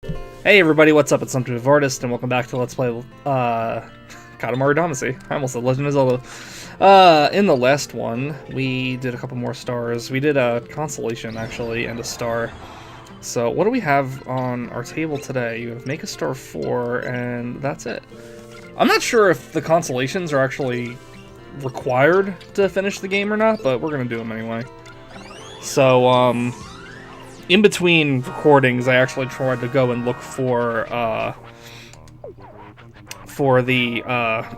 Hey everybody, what's up? It's Something Artist, and welcome back to Let's Play Katamari Damacy. I almost said Legend of Zelda. In the last one, we did a couple more stars. We did a constellation, actually, and a star. So what do we have on our table today? You have Make a Star 4, and that's it. I'm not sure if the constellations are actually required to finish the game or not, but we're going to do them anyway. So, in between recordings, I actually tried to go and look for the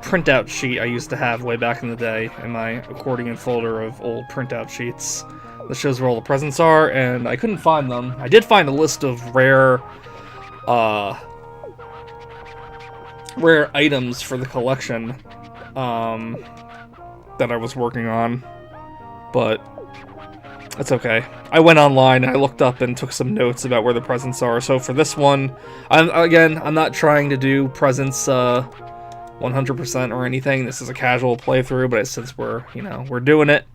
printout sheet I used to have way back in the day in my accordion folder of old printout sheets that shows where all the presents are, and I couldn't find them. I did find a list of rare items for the collection that I was working on, but that's okay. I went online and I looked up and took some notes about where the presents are. So for this one, I'm not trying to do presents 100% or anything. This is a casual playthrough, but since we're doing it,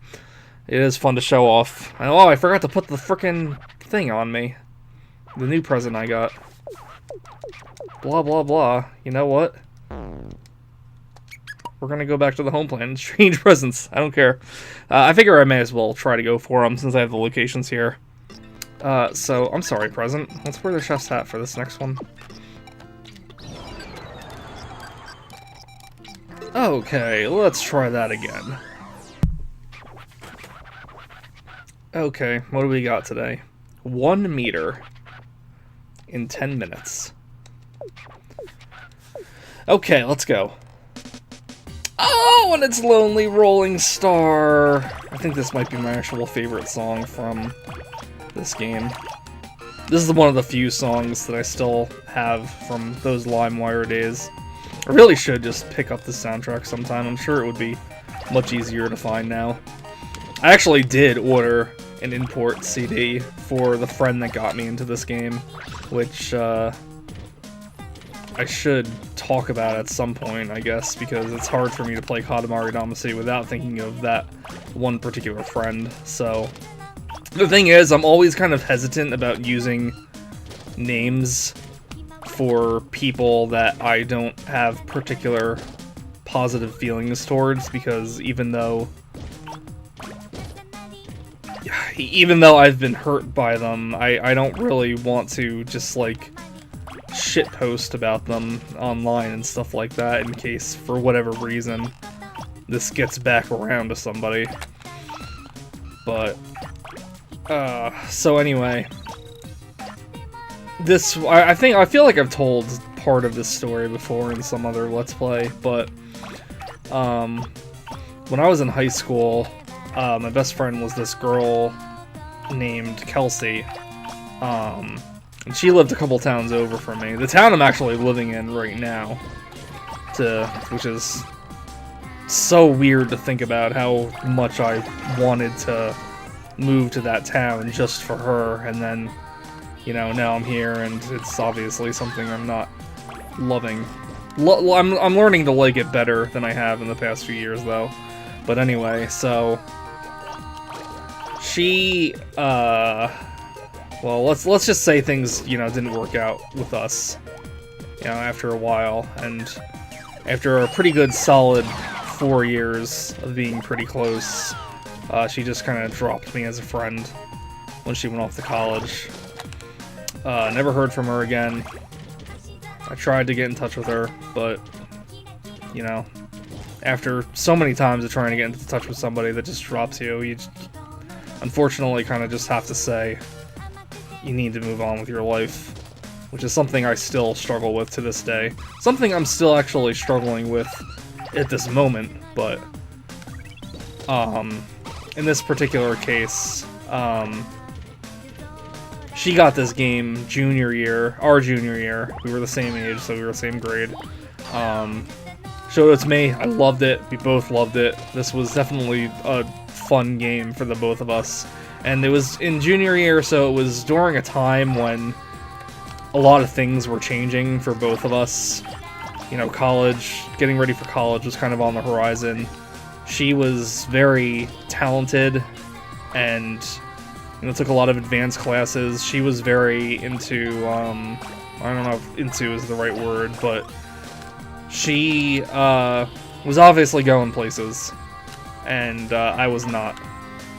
it is fun to show off. And oh, I forgot to put the frickin' thing on me. The new present I got. Blah blah blah. You know what? We're gonna go back to the home plan and exchange presents. I don't care. I figure I may as well try to go for them since I have the locations here. So, I'm sorry, present. Let's wear the chef's hat for this next one. Okay, let's try that again. Okay, what do we got today? 1 meter in 10 minutes. Okay, let's go. Oh, and it's Lonely Rolling Star. I think this might be my actual favorite song from this game. This is one of the few songs that I still have from those LimeWire days. I really should just pick up the soundtrack sometime. I'm sure it would be much easier to find now. I actually did order an import CD for the friend that got me into this game, which I should talk about at some point, I guess, because it's hard for me to play Katamari Damacy without thinking of that one particular friend. So, the thing is, I'm always kind of hesitant about using names for people that I don't have particular positive feelings towards, because even though I've been hurt by them, I don't really want to just, like, shitpost about them online and stuff like that in case, for whatever reason, this gets back around to somebody. But, so anyway, I feel like I've told part of this story before in some other Let's Play, but, when I was in high school, my best friend was this girl named Kelsey, and she lived a couple towns over from me. The town I'm actually living in right now, which is so weird to think about how much I wanted to move to that town just for her, and then, now I'm here, and it's obviously something I'm not loving. I'm learning to like it better than I have in the past few years, though. But anyway, so she, well, let's just say things, didn't work out with us, after a while, and after a pretty good solid 4 years of being pretty close, she just kind of dropped me as a friend when she went off to college. Never heard from her again. I tried to get in touch with her, but, after so many times of trying to get in touch with somebody that just drops you unfortunately kind of just have to say, you need to move on with your life, which is something I still struggle with to this day. Something I'm still actually struggling with at this moment, but, in this particular case, she got this game our junior year. We were the same age, so we were the same grade. Showed it to me, I loved it, we both loved it. This was definitely a fun game for the both of us. And it was in junior year, so it was during a time when a lot of things were changing for both of us. College, getting ready for college was kind of on the horizon. She was very talented and took a lot of advanced classes. She was very into I don't know if into is the right word, but she was obviously going places, and I was not.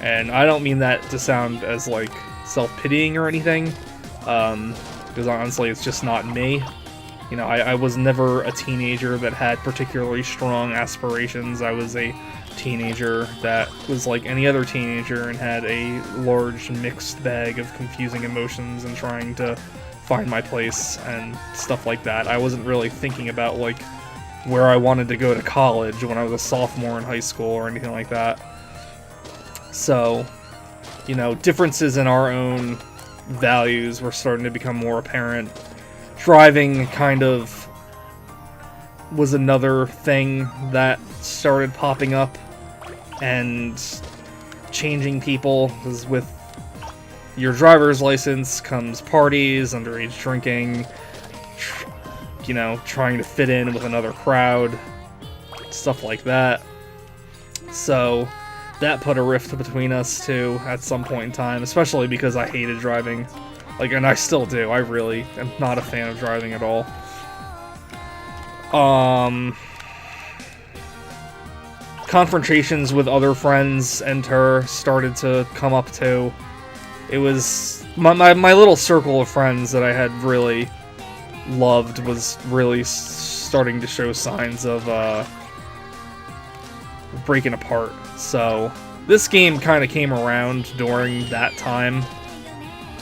And I don't mean that to sound as like self-pitying or anything, because honestly it's just not me. You know, I was never a teenager that had particularly strong aspirations. I was a teenager that was like any other teenager and had a large mixed bag of confusing emotions and trying to find my place and stuff like that. I wasn't really thinking about like where I wanted to go to college when I was a sophomore in high school or anything like that. So, you know, differences in our own values were starting to become more apparent. Driving kind of was another thing that started popping up and changing people, because with your driver's license comes parties, underage drinking, you know, trying to fit in with another crowd, stuff like that. So that put a rift between us too at some point in time, especially because I hated driving. Like, and I still do. I really am not a fan of driving at all. Confrontations with other friends and her started to come up too. It was my little circle of friends that I had really loved was really starting to show signs of breaking apart. So this game kind of came around during that time.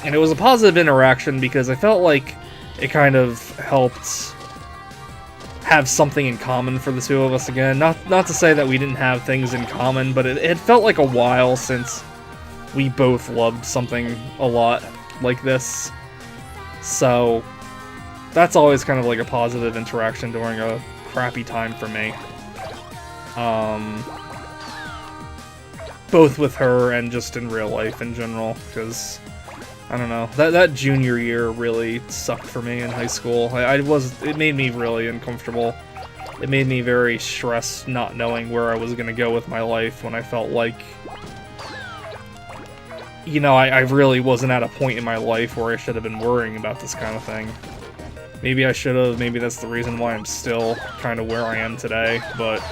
And it was a positive interaction because I felt like it kind of helped have something in common for the two of us again. Not to say that we didn't have things in common, but it felt like a while since we both loved something a lot like this. So that's always kind of like a positive interaction during a crappy time for me. Both with her and just in real life in general, because I don't know, that junior year really sucked for me in high school. It made me really uncomfortable. It made me very stressed, not knowing where I was going to go with my life, when I felt like, you know, I really wasn't at a point in my life where I should have been worrying about this kind of thing. Maybe I should have, maybe that's the reason why I'm still kind of where I am today, but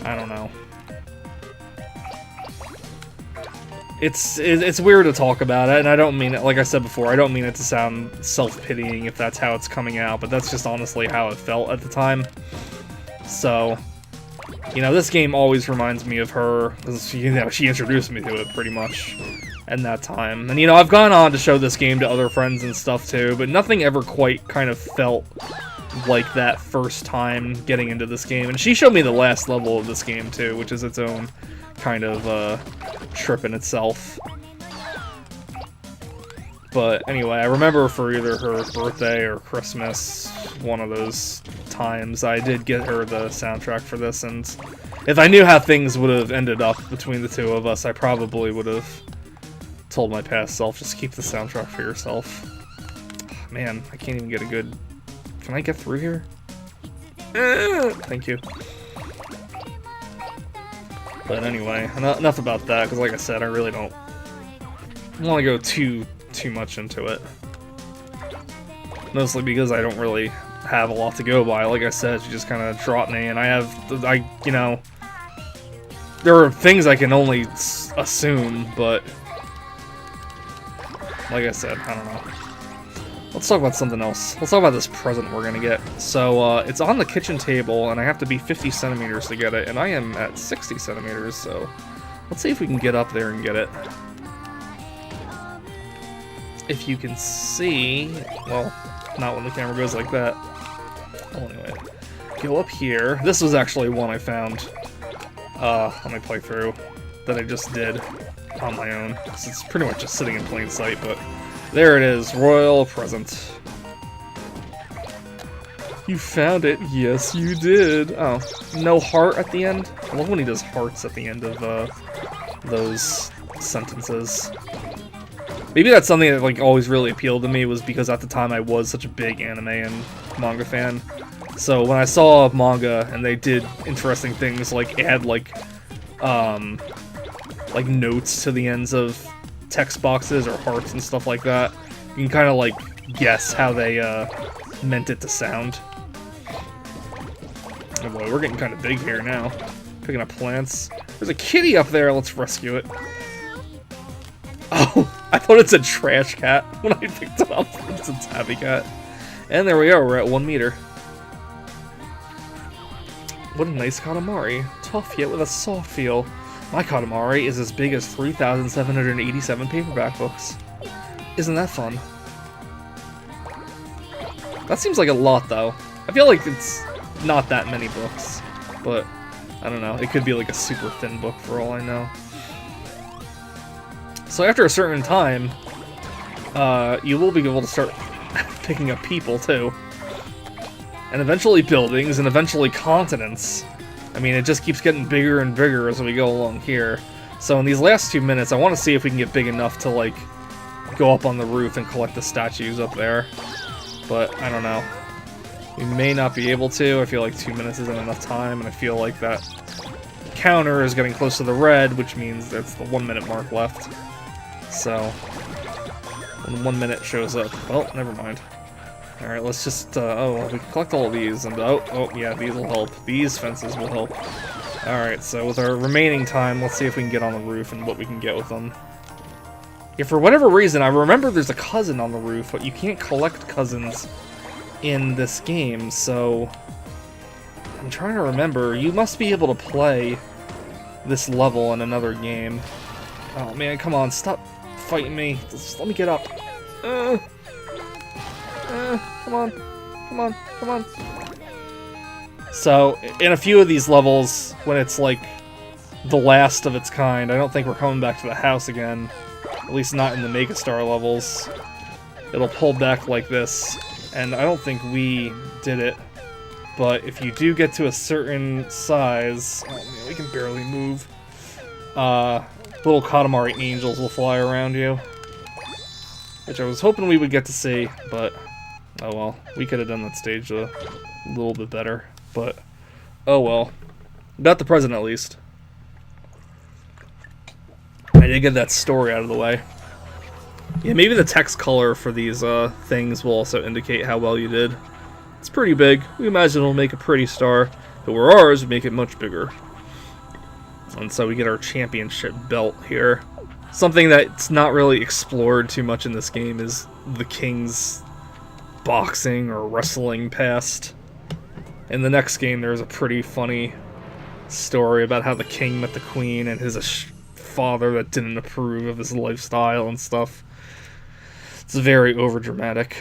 I don't know. It's weird to talk about it, and I don't mean it, like I said before, I don't mean it to sound self-pitying if that's how it's coming out, but that's just honestly how it felt at the time. So, you know, this game always reminds me of her, because, you know, she introduced me to it pretty much in that time. And, you know, I've gone on to show this game to other friends and stuff too, but nothing ever quite kind of felt like that first time getting into this game. And she showed me the last level of this game too, which is its own kind of trip in itself. But anyway, I remember for either her birthday or Christmas, one of those times, I did get her the soundtrack for this, and if I knew how things would have ended up between the two of us, I probably would have told my past self, just keep the soundtrack for yourself. Man, I can't even get a good... Can I get through here? Thank you. But anyway, enough about that, because like I said, I really don't want to go too much into it. Mostly because I don't really have a lot to go by. Like I said, she just kind of dropped me, and you know, there are things I can only assume, but like I said, I don't know. Let's talk about something else. Let's talk about this present we're gonna get. So, it's on the kitchen table, and I have to be 50 centimeters to get it, and I am at 60 centimeters, so let's see if we can get up there and get it. If you can see, well, not when the camera goes like that. Well, anyway, go up here. This was actually one I found on my playthrough that I just did on my own. It's pretty much just sitting in plain sight, but there it is, royal present. You found it, yes you did. Oh, no heart at the end? I love when he does hearts at the end of those sentences. Maybe that's something that like always really appealed to me, was because at the time I was such a big anime and manga fan. So when I saw manga and they did interesting things like add like notes to the ends of text boxes or hearts and stuff like that, you can kind of like guess how they meant it to sound. Oh boy, we're getting kind of big here now. Picking up plants. There's a kitty up there. Let's rescue it. Oh, I thought it said trash cat when I picked it up. It's a tabby cat. And there we are. We're at 1 meter. What a nice Katamari. Tough yet with a soft feel. My Katamari is as big as 3,787 paperback books. Isn't that fun? That seems like a lot, though. I feel like it's not that many books, but I don't know. It could be like a super thin book for all I know. So after a certain time, you will be able to start picking up people, too. And eventually buildings, and eventually continents. I mean, it just keeps getting bigger and bigger as we go along here. So in these last 2 minutes, I want to see if we can get big enough to, like, go up on the roof and collect the statues up there. But, I don't know. We may not be able to. I feel like 2 minutes isn't enough time, and I feel like that counter is getting close to the red, which means that's the 1 minute mark left. So, when 1 minute shows up, well, never mind. Alright, let's just, oh, we can collect all of these, and, oh, yeah, these will help. These fences will help. Alright, so with our remaining time, let's see if we can get on the roof and what we can get with them. Yeah, for whatever reason, I remember there's a cousin on the roof, but you can't collect cousins in this game, so I'm trying to remember. You must be able to play this level in another game. Oh man, come on, stop fighting me. Just let me get up. Come on, come on, come on. So, in a few of these levels, when it's like the last of its kind, I don't think we're coming back to the house again. At least not in the Megastar levels. It'll pull back like this, and I don't think we did it. But if you do get to a certain size, oh man, we can barely move. Little Katamari angels will fly around you, which I was hoping we would get to see, but oh well. We could have done that stage a little bit better, but oh well. Got the present at least. I did get that story out of the way. Yeah, maybe the text color for these things will also indicate how well you did. It's pretty big. We imagine it'll make a pretty star. If it were ours, it'd make it much bigger. And so we get our championship belt here. Something that's not really explored too much in this game is the king's boxing or wrestling past. In the next game, there's a pretty funny story about how the king met the queen and his father that didn't approve of his lifestyle and stuff. It's very overdramatic.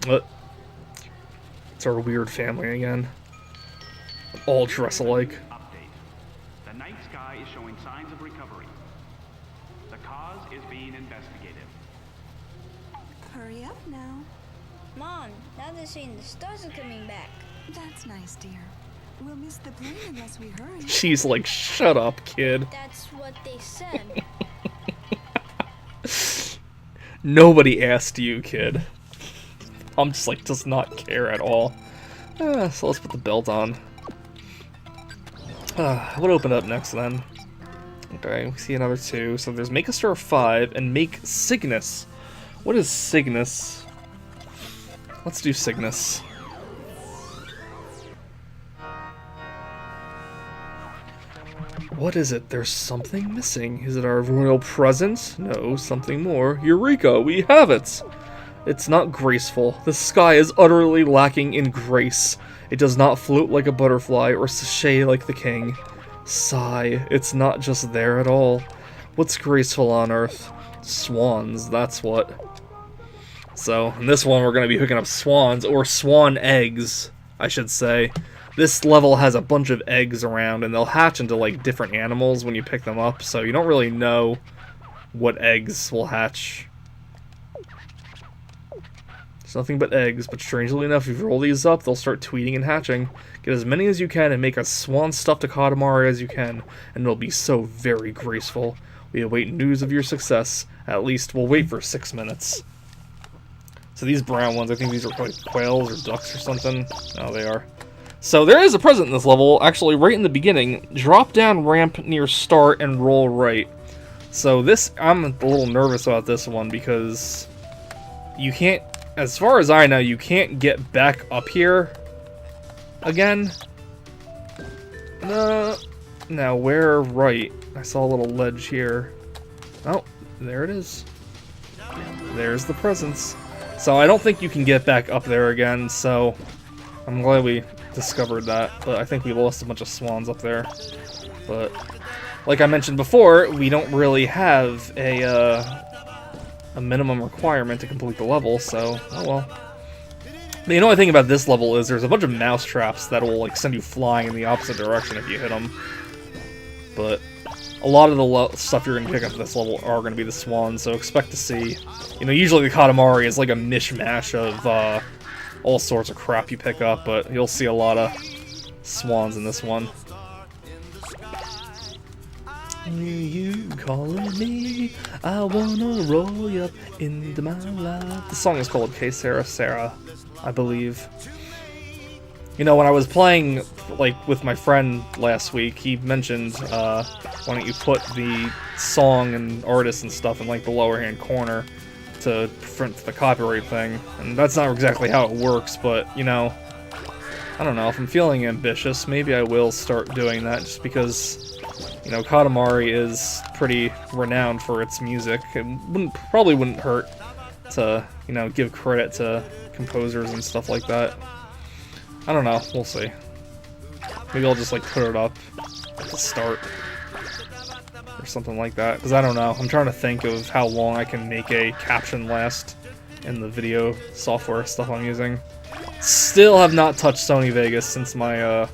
But it's our weird family again. All dress alike. Update. The night sky is showing signs of recovery. The cause is being investigated. Hurry up now. Mom, now they're saying the stars are coming back. That's nice, dear. We'll miss the plane unless we hurry. She's like, shut up, kid. That's what they said. Nobody asked you, kid. I'm just like, does not care at all. So let's put the belt on. What opened up next then? Okay, we see another 2. So there's Make a Star 5 and Make Cygnus. What is Cygnus? Let's do Cygnus. What is it? There's something missing. Is it our royal presence? No, something more. Eureka, we have it! It's not graceful. The sky is utterly lacking in grace. It does not float like a butterfly or sashay like the king. Sigh, it's not just there at all. What's graceful on Earth? Swans, that's what. So, in this one we're going to be picking up swans, or swan eggs, I should say. This level has a bunch of eggs around, and they'll hatch into, like, different animals when you pick them up, so you don't really know what eggs will hatch. It's nothing but eggs, but strangely enough, if you roll these up, they'll start tweeting and hatching. Get as many as you can and make as swan-stuffed a Katamari as you can, and it'll be so very graceful. We await news of your success. At least, we'll wait for 6 minutes. So these brown ones, I think these are like quails or ducks or something. Oh, they are. So there is a present in this level, actually right in the beginning. Drop down ramp near start and roll right. So this, I'm a little nervous about this one because you can't, as far as I know, you can't get back up here again. No. Now, where right? I saw a little ledge here. Oh, there it is. There's the presence. So I don't think you can get back up there again, so I'm glad we discovered that. But I think we lost a bunch of swans up there. But like I mentioned before, we don't really have a minimum requirement to complete the level, so oh well. The only thing about this level is there's a bunch of mouse traps that will like send you flying in the opposite direction if you hit them. But a lot of the stuff you're going to pick up at this level are going to be the swans, so expect to see, you know, usually the Katamari is like a mishmash of all sorts of crap you pick up, but you'll see a lot of swans in this one. You calling me, I wanna roll you up into my life. The song is called Que Sera Sera, I believe. You know, when I was playing, like, with my friend last week, he mentioned, why don't you put the song and artist and stuff in, like, the lower hand corner to prevent the copyright thing. And that's not exactly how it works, but, you know, I don't know, if I'm feeling ambitious, maybe I will start doing that, just because, you know, Katamari is pretty renowned for its music. It probably wouldn't hurt to, you know, give credit to composers and stuff like that. I don't know, we'll see. Maybe I'll just like put it up at the start or something like that, because I don't know. I'm trying to think of how long I can make a caption last in the video software stuff I'm using. Still have not touched Sony Vegas since my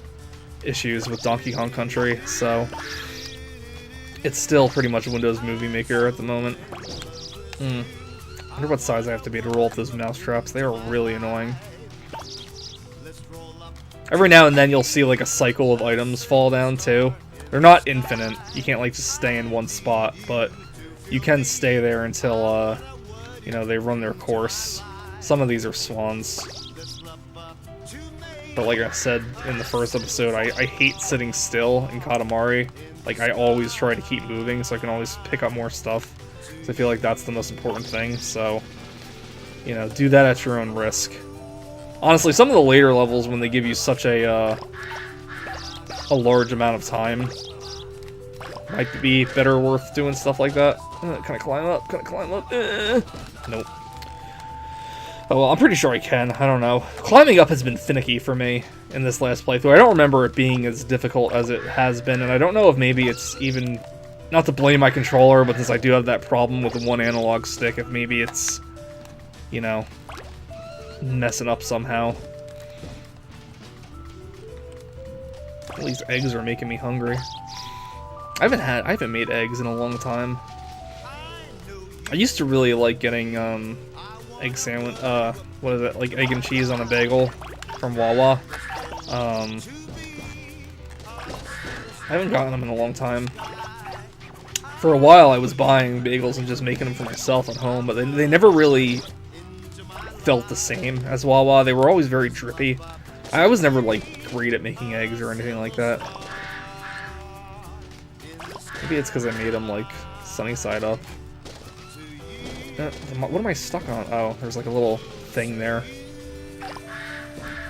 issues with Donkey Kong Country, so it's still pretty much Windows Movie Maker at the moment. I wonder what size I have to be to roll up those mouse traps. They are really annoying. Every now and then you'll see like a cycle of items fall down too. They're not infinite. You can't like just stay in one spot, but you can stay there until you know, they run their course. Some of these are swans. But like I said in the first episode, I hate sitting still in Katamari. Like, I always try to keep moving so I can always pick up more stuff. So I feel like that's the most important thing, so, you know, do that at your own risk. Honestly, some of the later levels, when they give you such a large amount of time, might be better worth doing stuff like that. Can I climb up? Can I climb up? Nope. Oh, well, I'm pretty sure I can. I don't know. Climbing up has been finicky for me in this last playthrough. I don't remember it being as difficult as it has been, and I don't know if maybe it's even... Not to blame my controller, but since I do have that problem with the one analog stick, if maybe it's, you know, messing up somehow. All these eggs are making me hungry. I haven't made eggs in a long time. I used to really like getting egg sandwich, what is it, like egg and cheese on a bagel from Wawa. I haven't gotten them in a long time. For a while I was buying bagels and just making them for myself at home, but they never really felt the same as Wawa. They were always very drippy. I was never like great at making eggs or anything like that. Maybe it's because I made them like sunny side up. What am I stuck on? Oh, there's like a little thing there.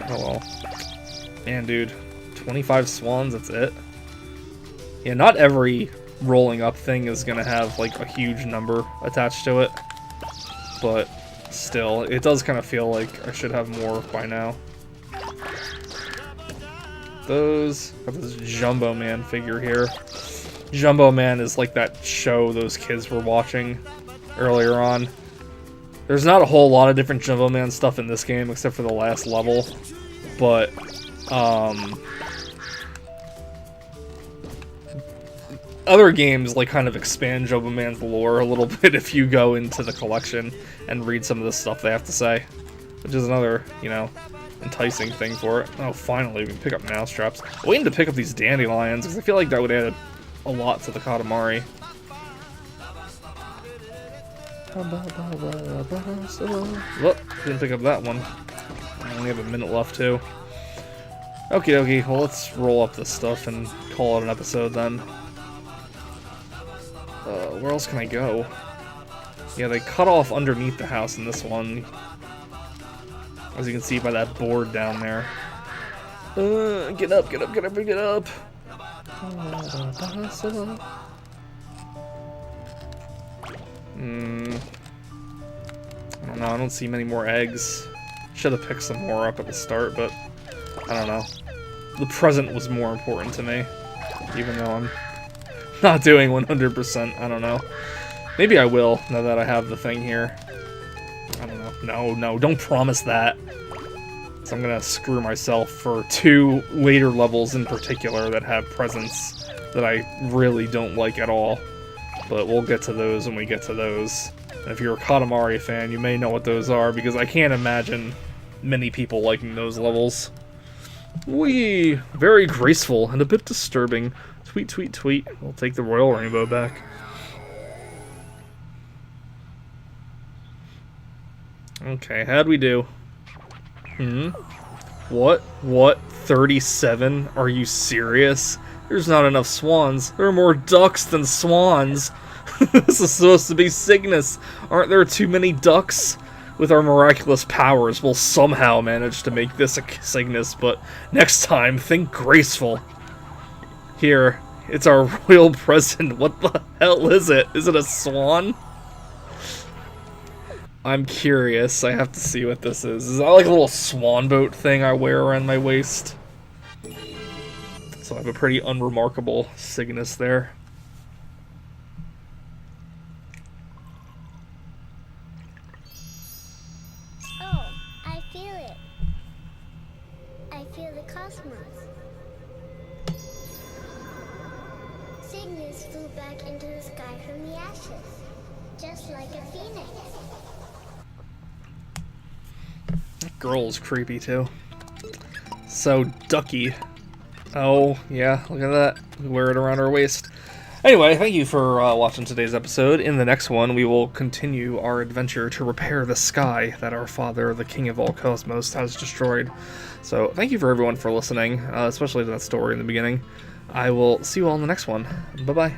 Oh well. Man, dude. 25 swans, that's it? Yeah, not every rolling up thing is gonna have like a huge number attached to it. But still, it does kind of feel like I should have more by now. Got this Jumbo Man figure here. Jumbo Man is like that show those kids were watching earlier on. There's not a whole lot of different Jumbo Man stuff in this game except for the last level, but other games like kind of expand Jumbo Man's lore a little bit if you go into the collection and read some of the stuff they have to say, which is another, you know, enticing thing for it. Oh, finally we can pick up mousetraps. I'm waiting to pick up these dandelions because I feel like that would add a lot to the Katamari. Whoop, didn't pick up that one. I only have a minute left too. Okie dokie, well let's roll up this stuff and call it an episode then. Where else can I go? Yeah, they cut off underneath the house in this one. As you can see by that board down there. Get up, get up, get up, get up! I don't know, I don't see many more eggs. Should have picked some more up at the start, but I don't know. The present was more important to me, even though I'm not doing 100%, I don't know. Maybe I will, now that I have the thing here. I don't know. No, no, don't promise that. So I'm gonna screw myself for 2 later levels in particular that have presents that I really don't like at all. But we'll get to those when we get to those. And if you're a Katamari fan, you may know what those are, because I can't imagine many people liking those levels. Whee! Very graceful and a bit disturbing. Tweet, tweet, tweet. We'll take the Royal Rainbow back. Okay, how'd we do? What? What? 37? Are you serious? There's not enough swans. There are more ducks than swans. This is supposed to be Cygnus. Aren't there too many ducks? With our miraculous powers, we'll somehow manage to make this a Cygnus, but next time, think graceful. Here, it's our royal present. What the hell is it? Is it a swan? I'm curious. I have to see what this is. Is that like a little swan boat thing I wear around my waist? So I have a pretty unremarkable Cygnus there. Oh, I feel it. I feel the cosmos. Cygnus flew back into the sky from the ashes, just like a phoenix. That girl is creepy too. So ducky. Oh, yeah, look at that. We wear it around our waist. Anyway, thank you for watching today's episode. In the next one, we will continue our adventure to repair the sky that our father, the king of all cosmos, has destroyed. So, thank you for everyone for listening, especially to that story in the beginning. I will see you all in the next one. Bye-bye.